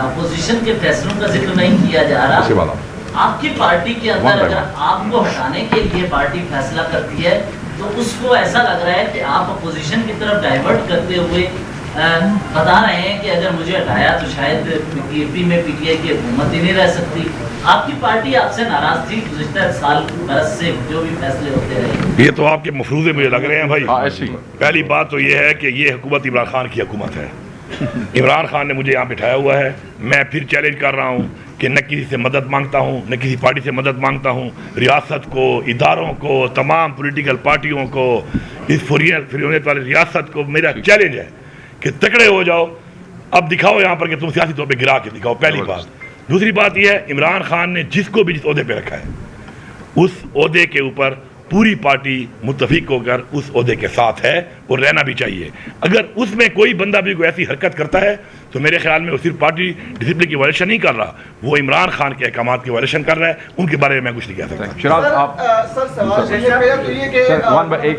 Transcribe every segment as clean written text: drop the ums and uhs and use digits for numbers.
Opposition के फैसलों का जिक्र नहीं किया जा रहा। आपकी पार्टी के अंदर अगर आपको हटाने के लिए पार्टी फैसला करती है तो उसको ऐसा लग रहा है कि आप अपोजिशन की तरफ डाइवर्ट करते हुए बता रहे हैं कि अगर मुझे हटाया तो शायद यूपी में पीटीआई की हुकूमत ही नहीं रह सकती। आपकी पार्टी आपसे नाराज थी गुज़िश्ता साल बरस से जो भी फैसले होते रहे। ये तो आपके मफरूज़े मुझे लग रहे हैं भाई। पहली बात तो ये है कि ये हुकूमत इमरान खान की हुकूमत है। इमरान खान ने मुझे यहाँ बिठाया हुआ है। मैं फिर चैलेंज कर रहा हूँ कि न किसी से मदद मांगता हूँ, न किसी पार्टी से मदद मांगता हूँ। रियासत को, इदारों को, तमाम पॉलिटिकल पार्टियों को, इस फुरियत वाली रियासत को मेरा चैलेंज है कि तकड़े हो जाओ। अब दिखाओ यहाँ पर कि तुम सियासी तौर पे गिरा के दिखाओ, पहली बात। दूसरी बात यह है, इमरान खान ने जिसको भी जिस ओहदे पे रखा है उस ओहदे के ऊपर पूरी पार्टी मुत्तफिक होकर उस ओहदे के साथ है और रहना भी चाहिए। अगर उसमें कोई बंदा भी कोई ऐसी हरकत करता है तो मेरे ख्याल में वो सिर्फ पार्टी डिसिप्लिन की वायलेशन नहीं कर रहा, वो इमरान खान के अहकामात की वायलेशन कर रहा है। उनके बारे में मैं कुछ नहीं कह सकता। शराब आप सर सवाल तो ये कि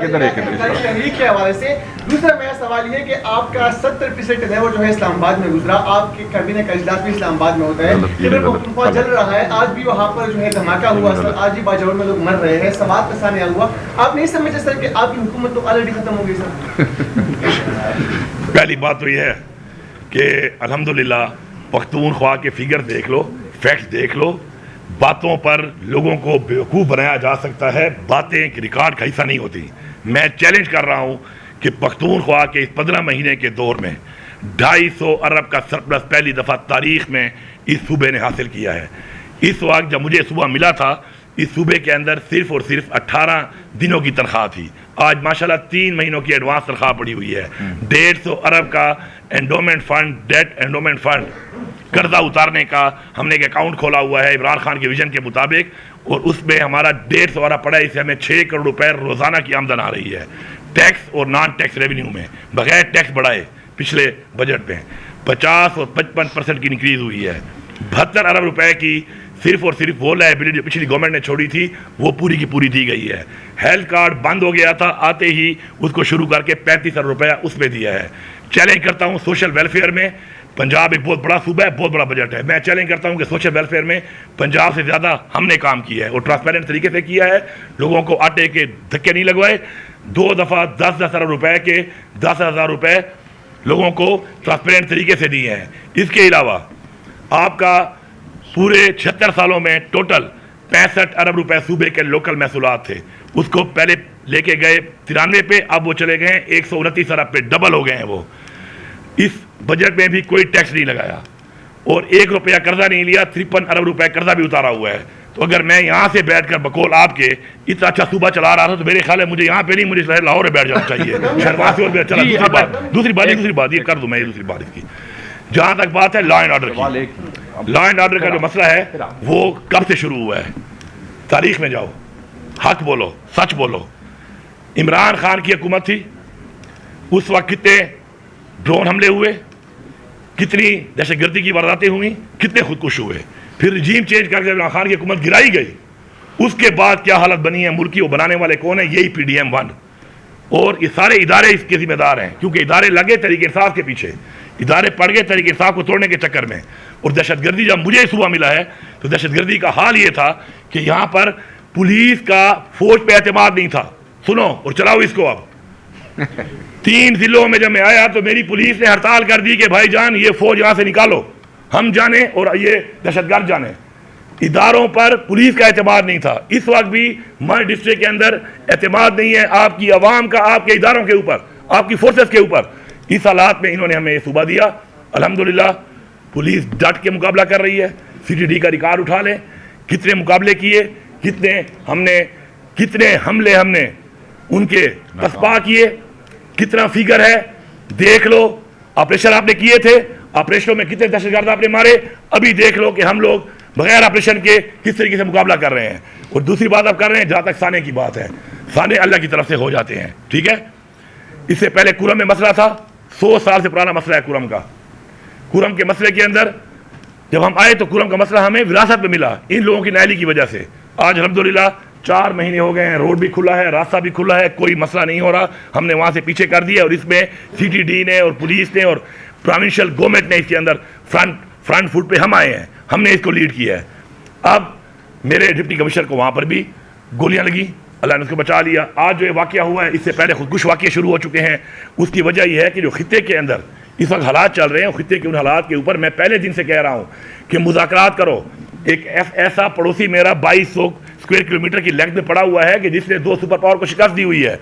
तहरीक के हवाले से। दूसरा मेरा सवाल ये कि आपका 70% तदव्वुर जो है इस्लामाबाद में गुजरा, आपके कैबिनेट का इजलास भी इस्लामाबाद में होता है, पख्तूनख्वा जल रहा है, आज भी वहाँ पर जो है धमाका हुआ सर, आज भी बाजौर में लोग मर रहे हैं, सवाल का सामने हुआ। आप नहीं समझे सर कि आपकी हुकूमत तो ऑलरेडी खत्म हो गई सर? पहली बात तो यह है कि अल्हम्दुलिल्लाह पख्तूनख्वा के फिगर देख लो, फैक्ट्स देख लो। बातों पर लोगों को बेवकूफ़ बनाया जा सकता है, बातें रिकॉर्ड का हिस्सा नहीं होती। मैं चैलेंज कर रहा हूँ कि पख्तूनख्वा के इस 15 महीने के दौर में 250 अरब का सरप्लस पहली दफ़ा तारीख़ में इस सूबे ने हासिल किया है। इस वक्त जब मुझे सुबह मिला था, इस सूबे के अंदर सिर्फ और सिर्फ 18 दिनों की तनख्वाह थी। आज माशाल्लाह 3 महीनों की एडवांस तनख्वाह पड़ी हुई है। 150 अरब का endowment fund, debt endowment fund, कर्जा उतारने का हमने एक अकाउंट खोला हुआ है इमरान खान के विजन के मुताबिक, और उसमें हमारा 150 अरब पड़ा है। इससे हमें 6 करोड़ रुपए रोज़ाना की आमदन आ रही है, टैक्स और नॉन टैक्स रेवेन्यू में, बगैर टैक्स बढ़ाए। पिछले बजट में 50 और 55% की इंक्रीज हुई है। 72 अरब रुपए की सिर्फ और सिर्फ वो लायबिलिटी पिछली गवर्नमेंट ने छोड़ी थी, वो पूरी की पूरी दी गई है। हेल्थ कार्ड बंद हो गया था, आते ही उसको शुरू करके 35 अरब रुपया उसमें दिया है। चैलेंज करता हूँ सोशल वेलफेयर में, पंजाब एक बहुत बड़ा सूबा है, बहुत बड़ा बजट है। मैं चैलेंज करता हूँ कि सोशल वेलफेयर में पंजाब से ज़्यादा हमने काम किया है और ट्रांसपेरेंट तरीके से किया है। लोगों को आटे के धक्के नहीं लगवाए। 2 दफ़ा 10-10 अरब रुपए के 10,000 रुपए लोगों को ट्रांसपेरेंट तरीके से दिए हैं। इसके अलावा आपका पूरे 76 सालों में टोटल 65 अरब रुपए सूबे के लोकल महसूलात थे, उसको पहले लेके गए 93 पे, अब वो चले गए 129 अरब पे, डबल हो गए हैं वो। इस बजट में भी कोई टैक्स नहीं लगाया और 1 रुपया कर्जा नहीं लिया। 53 अरब रुपए कर्जा भी उतारा हुआ है। तो अगर मैं यहाँ से बैठकर बकौल आपके इतना अच्छा सूबा चला रहा था तो मेरे ख्याल है मुझे यहाँ पे नहीं, मुझे लाहौर में बैठ जाना चाहिए। दूसरी बात ये कर दूँ मैं, दूसरी बात इसकी, जहाँ तक बात है लॉ एंड ऑर्डर की, लॉ एंड ऑर्डर का जो मसला है वो कब से शुरू हुआ है? तारीख में जाओ, हक बोलो, सच बोलो। इमरान खान की हुकूमत थी, उस वक्त कितने ड्रोन हमले हुए, कितनी दहशतगर्दी की वारदातें हुई, कितने खुदकुश हुए। फिर रिजीम चेंज करके इमरान खान की हुकूमत गिराई गई। उसके बाद क्या हालत बनी है मुल्क की, वो बनाने वाले कौन है? यही PDM 1 और ये सारे इदारे इसके जिम्मेदार हैं, क्योंकि इदारे लगे तहरीक इंसाफ के पीछे, इदारे पड़ गए तहरीक इंसाफ को तोड़ने के चक्कर में। और दहशतगर्दी जब मुझे सुबह मिला है तो दहशतगर्दी का हाल ये था कि यहाँ पर पुलिस का फौज पे एतमाद नहीं था। सुनो और चलाओ इसको। अब 3 जिलों में जब मैं आया तो मेरी पुलिस ने हड़ताल कर दी कि भाईजान ये फौज यहाँ से निकालो, हम जाने और ये दहशतगर्द जाने। इदारों पर पुलिस का एतमाद नहीं था। इस वक्त भी हमारे डिस्ट्रिक्ट के अंदर एतमाद नहीं है आपकी आवाम का, आपके इदारों के ऊपर, आपकी फोर्सेस के ऊपर। इस हालात में इन्होंने हमें ये सूबा दिया। अल्हम्दुलिल्लाह पुलिस डट के मुकाबला कर रही है। CTD का रिकॉर्ड उठा लें, कितने मुकाबले किए, कितने हमले हमने उनके तस्बा किए, कितना फिगर है देख लो। ऑपरेशन आपने किए थे, ऑपरेशनों में कितने दहशतगर्द आपने मारे, अभी देख लो कि हम लोग बगैर ऑपरेशन के किस तरीके से मुकाबला कर रहे हैं। और दूसरी बात आप कर रहे हैं, जहाँ तक साने की बात है, साने अल्लाह की तरफ से हो जाते हैं, ठीक है। इससे पहले कुरम में मसला था, 100 साल से पुराना मसला है कुरम का। कुरम के मसले के अंदर जब हम आए तो कुरम का मसला हमें विरासत में मिला इन लोगों की नाअहली की वजह से। आज अल्हम्दुलिल्लाह 4 महीने हो गए हैं, रोड भी खुला है, रास्ता भी खुला है, कोई मसला नहीं हो रहा। हमने वहाँ से पीछे कर दिया और इसमें CTD ने और पुलिस ने और प्रोविंशियल गवर्नमेंट ने इसके अंदर फ्रंट फुट पे हम आए हैं, हमने इसको लीड किया है। अब मेरे डिप्टी कमिश्नर को वहाँ पर भी गोलियाँ लगी, अल्लाह ने उसको बचा लिया। आज जो ये वाक़या हुआ है, इससे पहले खुदकुश वाक़े शुरू हो चुके हैं। उसकी वजह यह है कि जो खित्ते के अंदर इस वक्त हालात चल रहे हैं, खित्ते के उन हालात के ऊपर मैं पहले दिन से कह रहा हूँ कि मुज़ाकरात करो। एक ऐसा पड़ोसी मेरा 2200 स्क्वायर किलोमीटर की लेंथ में पड़ा हुआ है कि जिसने 2 सुपर पावर को शिकस्त दी हुई है।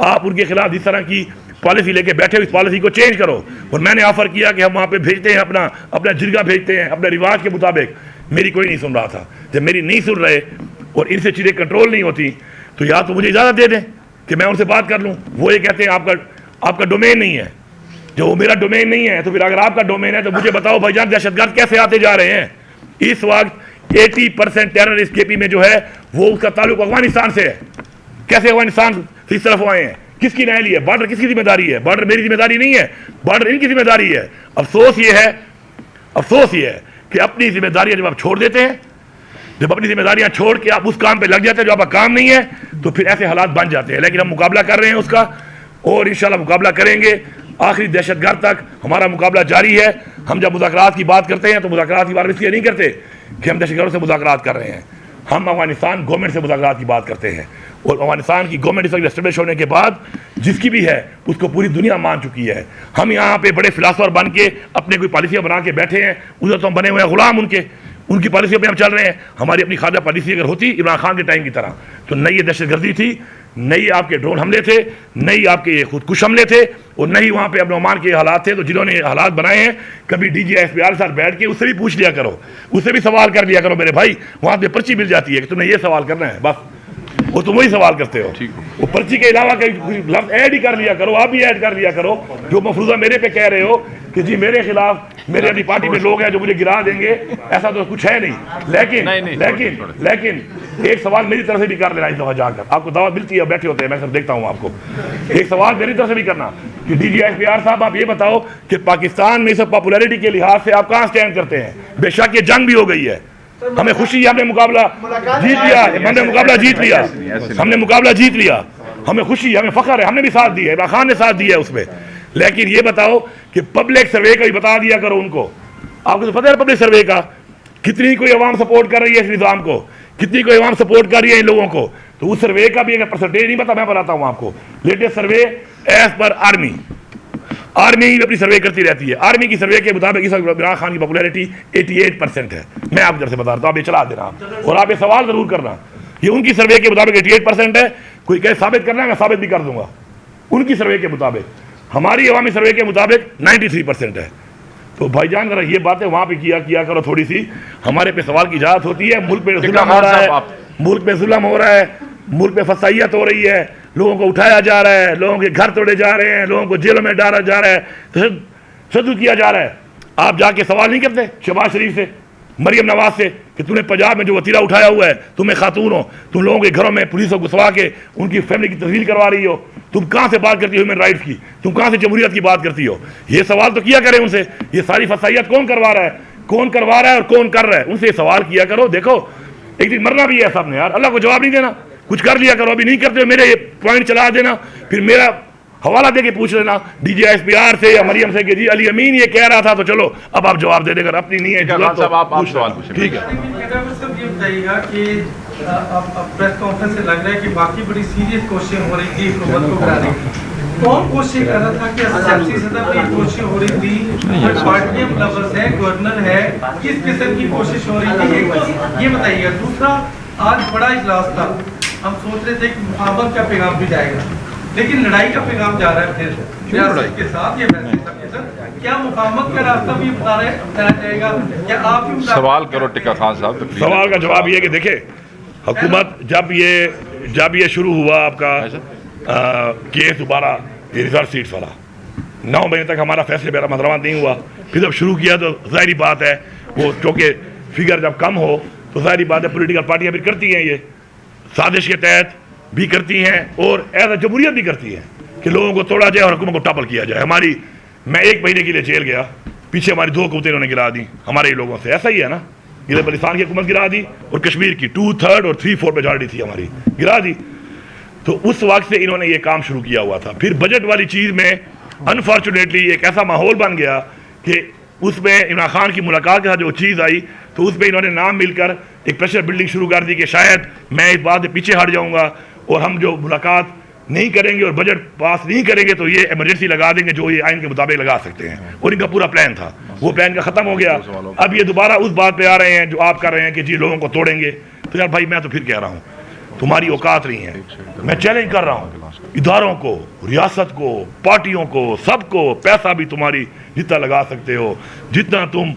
आप उनके खिलाफ जिस तरह की पॉलिसी लेके बैठे हो, इस पॉलिसी को चेंज करो। और मैंने ऑफर किया कि हम वहाँ पे भेजते हैं, अपना जिरगा भेजते हैं अपने रिवाज के मुताबिक। मेरी कोई नहीं सुन रहा था। जब मेरी नहीं सुन रहे और इनसे चीज़ें कंट्रोल नहीं होती, तो या तो मुझे इजाज़त दे दें कि मैं उनसे बात कर लूँ। वो ये कहते हैं आपका डोमेन नहीं है। जो वो मेरा डोमेन नहीं है, तो फिर अगर आपका डोमेन है तो मुझे बताओ भाईजान, दहशतगर्द कैसे आते जा रहे हैं? इस वक्त 80% टेररिस्ट केपी में जो है वो उसका ताल्लुक अफगानिस्तान से है। कैसे अफगानिस्तान से इस तरफ आए हैं? किसकी न्यायाली है? बॉर्डर किसकी जिम्मेदारी है? बॉर्डर मेरी जिम्मेदारी नहीं है, बॉर्डर इनकी जिम्मेदारी है। अफसोस ये है कि अपनी जिम्मेदारियां जब आप छोड़ देते हैं, जब अपनी जिम्मेदारियां छोड़ के आप उस काम पे लग जाते हैं जो आपका काम नहीं है, तो फिर ऐसे हालात बन जाते हैं। लेकिन हम मुकाबला कर रहे हैं उसका, और इंशाल्लाह मुकाबला करेंगे आखिरी दहशतगर्द तक। हमारा मुकाबला जारी है। हम जब मुज़ाकरात की बात करते हैं तो मुज़ाकरात की बात इसलिए नहीं करते कि हम दहशतगर्दों से मुज़ाकरात कर रहे हैं। हम अफगानिस्तान गवर्नमेंट से मुज़ाकरात की बात करते हैं, और अफगानिस्तान की गवर्नमेंट इस वक्त एस्टेब्लिश होने के बाद जिसकी भी है उसको पूरी दुनिया मान चुकी है। हम यहाँ पे बड़े फिलासफर बन के अपने कोई पॉलिसियाँ बना के बैठे हैं, उधर तो हम बने हुए हैं गुलाम उनकी पॉलिसियों पे हम चल रहे हैं। हमारी अपनी खादा पॉलिसी अगर होती इमरान खान के टाइम की तरह, तो नई ये दहशतगर्दी थी, नई आपके ड्रोन हमले थे, नई आपके ये खुदकुश हमले थे, और नहीं वहाँ पे अब ओमान के हालात थे। तो जिन्होंने हालात बनाए हैं, कभी DGSPR के साथ बैठ के उससे भी पूछ लिया करो, उससे भी सवाल कर लिया करो मेरे भाई। वहाँ पे पर्ची मिल जाती है कि तुमने ये सवाल करना है, बस वो तुम वही सवाल करते हो। वो पर्ची के अलावा कई लफ्ज़ ऐड ही कर लिया करो, आप भी ऐड कर लिया करो। जो मफरूज़ा मेरे पे कह रहे हो कि जी मेरे खिलाफ मेरे अपनी पार्टी में लोग हैं जो मुझे गिरा देंगे, ऐसा तो कुछ है नहीं। लेकिन एक सवाल मेरी तरफ से भी कर लेना इस दफ़ा जाकर। आपको दावत मिलती है, बैठे होते हैं, मैं सब देखता हूँ आपको। एक सवाल मेरी तरफ से भी करना कि DGSPR साहब आप ये बताओ कि पाकिस्तान में इस पॉपुलैरिटी के लिहाज से आप कहाँ स्टैंड करते हैं? बेशक ये जंग भी हो गई है, हमें खुशी है, हमने मुकाबला जीत लिया, हमने मुकाबला जीत लिया, हमें खुशी है, हमें फख्र है, हमने भी साथ दिया है, इमरान खान ने साथ दिया है उसमें। लेकिन ये बताओ कि पब्लिक सर्वे का भी बता दिया करो उनको। आपको तो पता है पब्लिक सर्वे का कितनी कोई अवाम सपोर्ट कर रही है इस निज़ाम को, कितनी कोई अवाम सपोर्ट कर रही है इन लोगों को। तो उस सर्वे का भी अगर परसेंटेज नहीं पता, मैं बताता हूँ आपको। Latest survey as per army अपनी सर्वे करती रहती है। आर्मी की सर्वे के मुताबिक इस वक्त इमरान खान की पॉपुलैरिटी 88% है। मैं आपकी तरफ से बता रहा हूँ, आप ये चला देना आप, और आप ये सवाल जरूर करना। ये उनकी सर्वे के मुताबिक 88% है। कोई कहे साबित करना है, मैं साबित भी कर दूंगा। उनकी सर्वे के मुताबिक, हमारी अवामी सर्वे के मुताबिक 93% है। तो भाईजान जरा ये बातें वहाँ पे किया करो थोड़ी सी। हमारे पे सवाल की इजाजत होती है। मुल्क पे जुल्म हो रहा है, मुल्क पे जुल्म हो रहा है, मुल्क पे फसाइयत हो रही है, लोगों को उठाया जा रहा है, लोगों के घर तोड़े जा रहे हैं, लोगों को जेलों में डाला जा रहा है, सदू किया जा रहा है। आप जाके सवाल नहीं करते शहबाज शरीफ से, मरियम नवाज से कि तूने पंजाब में जो वतीरा उठाया हुआ है, तुम्हें खातून हो, तुम लोगों के घरों में पुलिस को घुसवा के उनकी फैमिली की तस्वीर करवा रही हो, तुम कहाँ से बात करती हो ह्यूमन राइट्स की, तुम कहाँ से जमहूरियत की बात करती हो? ये सवाल तो किया करें उनसे। ये सारी फसाइयत कौन करवा रहा है और कौन कर रहा है, उनसे सवाल किया करो। देखो एक दिन मरना भी है सबने यार, अल्लाह को जवाब नहीं देना, कुछ कर लिया करो। अभी नहीं करते हो, मेरे ये पॉइंट चला देना, फिर मेरा हवाला दे के पूछ लेना DGSPR से या मरियम से कि जी अली अमीन ये कह रहा था, तो चलो अब आप जवाब दे देगा। अपनी नहीं है तो आप सवाल पूछें, ठीक है। ये बताइएगा कि प्रेस कॉन्फ्रेंस से लग रहा है कि बाकी बड़ी सीरियस कोशिश हो रही थी हुकूमत को गिराने की। कौन कोशिश कर रहा था कि सियासी सतह पर कोशिश हो रही थी? पार्टियां मुलव्वस है, गवर्नर है, किस किस्म की कोशिश हो रही थी? एक तो ये बताइएगा। दूसरा, आज बड़ा इजलास था, हम सोच रहे थे कि मुकाबला का पैगाम भी जाएगा, लेकिन लड़ाई का पैगाम जा रहा है फिर सियासत के साथ या वैसे सबके साथ। क्या मुकाबला का रास्ता भी बताया जाएगा? क्या आप सवाल करो टिक्का खान साहब? सवाल का जवाब ये कि देखे, हुकूमत जब ये शुरू हुआ आपका केस दोबारा रिजर्व सीट्स वाला, 9 महीने तक हमारा फैसले मेरा मदरवान नहीं हुआ। फिर जब शुरू किया तो जाहिर बात है वो क्योंकि फिगर जब कम हो तो जाहिर बात है पोलिटिकल पार्टियाँ भी करती हैं, ये साजिश के तहत भी करती हैं और एज ए जमहूरियत भी करती हैं कि लोगों को तोड़ा जाए और हुकूमत को टॉपल किया जाए। मैं 1 महीने के लिए जेल गया, पीछे हमारी 2 हुकूमतें इन्होंने गिरा दी हमारे ही लोगों से। ऐसा ही है ना, इधर बलिस्तान की हुकूमत गिरा दी और कश्मीर की 2/3 और 3/4 मेजॉरिटी थी हमारी, गिरा दी। तो उस वक्त से इन्होंने ये काम शुरू किया हुआ था। फिर बजट वाली चीज़ में अनफॉर्चुनेटली एक ऐसा माहौल बन गया कि उसमें इमरान खान की मुलाकात के साथ जो चीज़ आई तो उसमें इन्होंने नाम मिलकर एक प्रेशर बिल्डिंग शुरू कर दी कि शायद मैं इस बात से पीछे हट जाऊंगा और हम जो मुलाकात नहीं करेंगे और बजट पास नहीं करेंगे तो ये इमरजेंसी लगा देंगे, जो ये आइन के मुताबिक लगा सकते हैं। और इनका पूरा प्लान था, वो प्लान का ख़त्म हो गया। अब ये दोबारा उस बात पे आ रहे हैं जो आप कर रहे हैं कि जी लोगों को तोड़ेंगे। तो यार भाई मैं तो फिर कह रहा हूँ तुम्हारी औकात नहीं है। मैं चैलेंज कर रहा हूँ इदारों को, रियासत को, पार्टियों को, सबको। पैसा भी तुम्हारी जितना लगा सकते हो, जितना तुम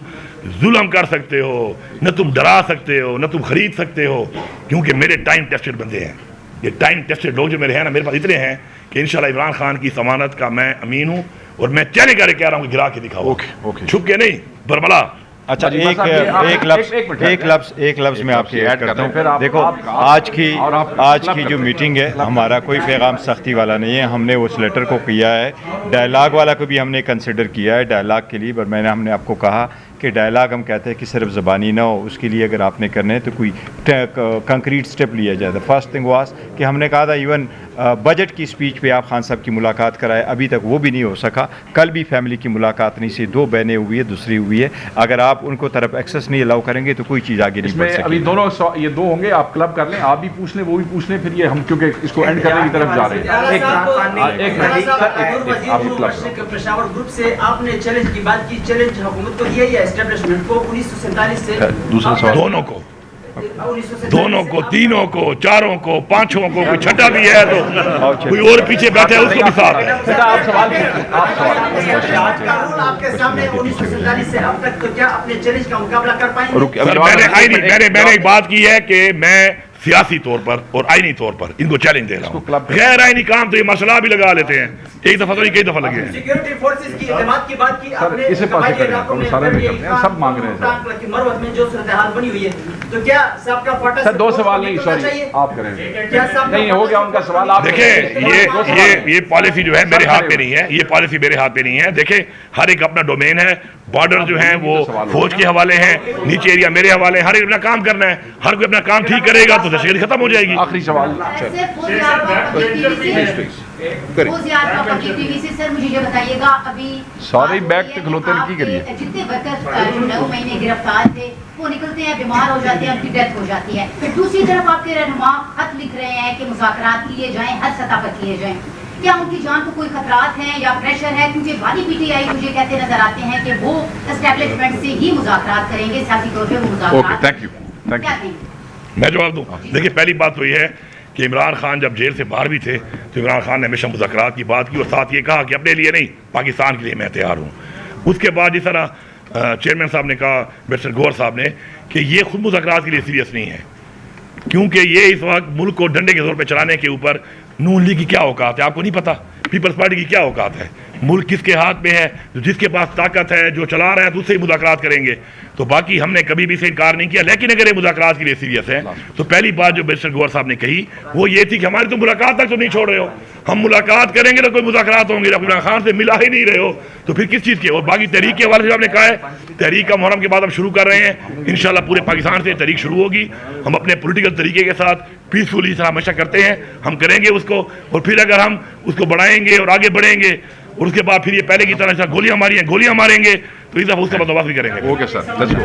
जुल्म कर सकते हो, न तुम डरा सकते हो, न तुम खरीद सकते हो, क्योंकि मेरे टाइम टेस्टेड बंदे हैं। ये टाइम टेस्टेड लोग जो मेरे हैं ना, मेरे पास इतने हैं कि इंशाल्लाह इमरान खान की जमानत का मैं अमीन हूँ और मैं चैलेंज करके कह रहा हूँ गिरा के दिखाओ। छुप के नहीं, बरमला। अच्छा, एक लफ्ज में आपसे ऐड करता हूँ। देखो आज की जो मीटिंग है, हमारा कोई पैगाम सख्ती वाला नहीं है। हमने उस लेटर को किया है, डायलॉग वाला को भी हमने कंसिडर किया है डायलॉग के लिए, पर हमने आपको कहा कि डायलॉग हम कहते हैं कि सिर्फ ज़बानी ना हो, उसके लिए अगर आपने करने हैं तो कोई कंक्रीट स्टेप लिया जाए। फर्स्ट थिंग वाज कि हमने कहा था इवन बजट की स्पीच पे आप खान साहब की मुलाकात कराए, अभी तक वो भी नहीं हो सका। कल भी फैमिली की मुलाकात नहीं से 2 बहनें हुई है, दूसरी हुई है। अगर आप उनको तरफ एक्सेस नहीं अलाउ करेंगे तो कोई चीज़ आगे नहीं बढ़ सकेगी। अभी दोनों ये 2 होंगे, आप क्लब कर लें, आप भी पूछ लें, वो भी पूछ लें, फिर ये हम क्योंकि इसको एंड करने की तरफ जा रहे हैं। पेशावर ग्रुप से आपने चैलेंज की बात की, चैलेंज हुकूमत को दिया या एस्टेब्लिशमेंट को 1947 से? दूसरा सवाल दोनों को, तीनों को, चारों को, पांचों को, कोई छठा भी है तो कोई और पीछे बैठा है उसको भी साथ है। आप सवाल आपके सामने 1947 से अब तक, तो क्या अपने चैलेंज का मुकाबला कर पाएंगे? मैंने एक बात की है कि मैं सियासी तौर पर और आईनी तौर पर इनको चैलेंज दे रहा हूँ। गैर आईनी काम तो ये मसला भी लगा लेते हैं, एक दफा तो नहीं कई दफा लगे हैं। सिक्योरिटी फोर्सेस की इक़दामात की बात की आपने, इसे पास करें, सारे में करते हैं, सब मांग रहे हैं। कि मरवत में जो सूरत-ए-हाल बनी हुई है, तो क्या सबका फटा? सर 2 सवाल नहीं, सॉरी आप करें। नहीं हो गया उनका सवाल। आप देखिए ये पॉलिसी जो है मेरे हाथ पे नहीं है, ये पॉलिसी मेरे हाथ पे नहीं है। देखिए हर एक अपना डोमेन है, बॉर्डर जो है वो फौज के हवाले हैं, नीचे एरिया मेरे हवाले हैं। हर एक अपना काम करना है, हर कोई अपना काम ठीक करेगा तो दहशतगर्दी खत्म हो जाएगी। आखिरी सवाल सर, मुझे ये बताइएगा अभी सॉरी बैक टिक खलोते की करिए, जितने वर्कर 9 महीने गिरफ्तार थे वो निकलते हैं, बीमार हो जाते हैं, उनकी डेथ हो जाती है। फिर दूसरी तरफ आपके रहनुमा खत लिख रहे हैं कि मुज़ाकरात किए जाएं, हर सतह पर किए जाएं। क्या उनकी जान को कोई खतरात हैं या प्रेशर है? क्योंकि वाली पीटीआई मुझे कहते नजर आते हैं कि वो एस्टेब्लिशमेंट से ही मुज़ाकरात करेंगे, सियासी तौर पे वो मुज़ाकरात। Thank you. मैं जवाब दूं। देखिए पहली बात तो ये है कि इमरान खान जब जेल से बाहर भी थे तो इमरान खान ने हमेशा मुज़ाकरात की बात की और साथ ये कहा कि अपने लिए नहीं, पाकिस्तान के लिए मैं तैयार हूँ। उसके बाद जिस तरह चेयरमैन साहब ने कहा, मिस्टर गौर साहब ने, कि ये खुद मुज़ाकरात के लिए सीरियस नहीं है, क्योंकि ये इस वक्त मुल्क को डंडे के जोर पर चलाने के ऊपर नून लीग की क्या औकात है आपको नहीं पता, पीपल्स पार्टी की क्या औकात है, मुल्क किसके हाथ में है, जो जिसके पास ताकत है, जो चला रहा है तो उससे ही मुज़ाकरात करेंगे। तो बाकी हमने कभी भी इसे इनकार नहीं किया, लेकिन अगर ये मुज़ाकरात के लिए सीरियस है तो पहली बात जो मिस्टर गौर साहब ने कही वो ये थी कि हमारी तो मुलाकात तक तो नहीं छोड़ रहे हो, हम मुलाकात करेंगे तो कोई मुज़ाकरात होंगे, जब इमरान खान से मिला ही नहीं रहे हो तो फिर किस चीज़ के। और बाकी तहरीक के हवाले से आपने कहा है, तहरीक का मुहर्रम के बाद हम शुरू कर रहे हैं, इंशाल्लाह पूरे पाकिस्तान से तहरीक शुरू होगी। हम अपने पोलिटिकल तरीके के साथ पीसफुली हमेशा करते हैं, हम करेंगे उसको, और फिर अगर हम उसको बढ़ाएंगे और आगे बढ़ेंगे और उसके बाद फिर ये पहले की तरह गोलियां मारेंगे तो इस दफा उसके बंदोबस्त भी करेंगे। Okay sir, let's go.